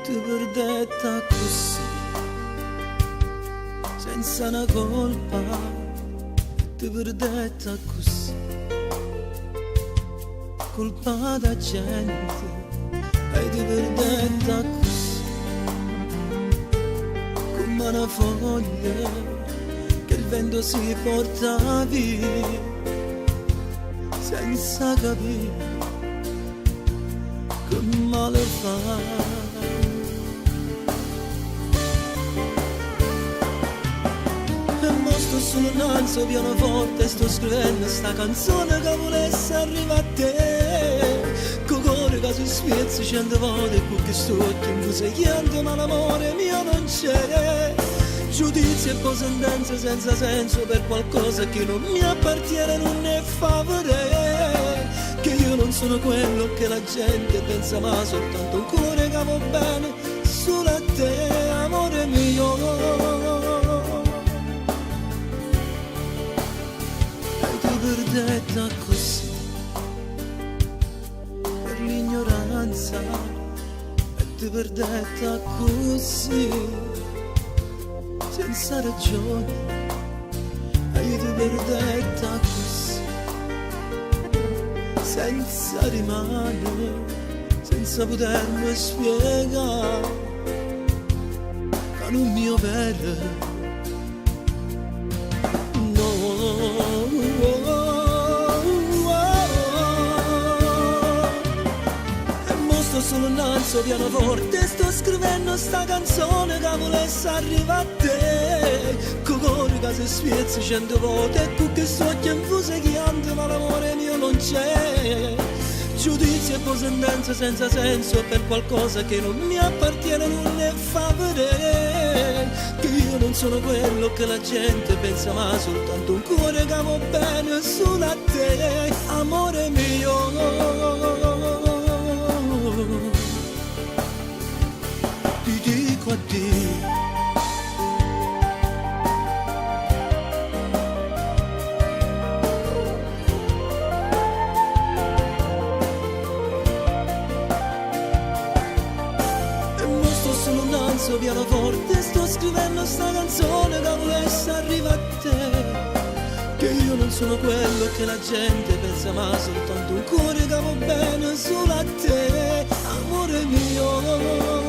ti perdetta così, senza una colpa, ti perdetta così, colpa da gente, e ti perdetta così, come una foglia che il vento si porta via, senza capire che male fa. Sto solo innanzi al pianoforte, sto scrivendo sta canzone che volesse arrivare a te, con cuore che si spiezza 100 volte, con che sto occhi in cui chiede ma l'amore mio non c'è, giudizio e poi sentenze senza senso per qualcosa che non mi appartiene, non ne fa vedere che io non sono quello che la gente pensa, ma soltanto un cuore che va bene solo a te, amore mio. Perdetta così, per l'ignoranza, e ti perdetta così, senza ragione, e io ti perdetta così, senza rimanere, senza potermi spiegare, ma non mio vero. Solo innanzi al pianoforte sto scrivendo sta canzone che volesse arrivare a te, con cuore che si spiezza 100 volte e con che sogno infuse chiante ma l'amore mio non c'è, giudizio e poi sentenze senza senso per qualcosa che non mi appartiene, non ne fa vedere che io non sono quello che la gente pensa, ma soltanto un cuore che va bene solo a te, amore mio. Ti dico addio, e mo sto solo innanzi al pianoforte, sto scrivendo sta canzone che volesse arrivare a te, che io non sono quello che la gente pensa, ma soltanto un cuore che va bene solo a te, amore mio.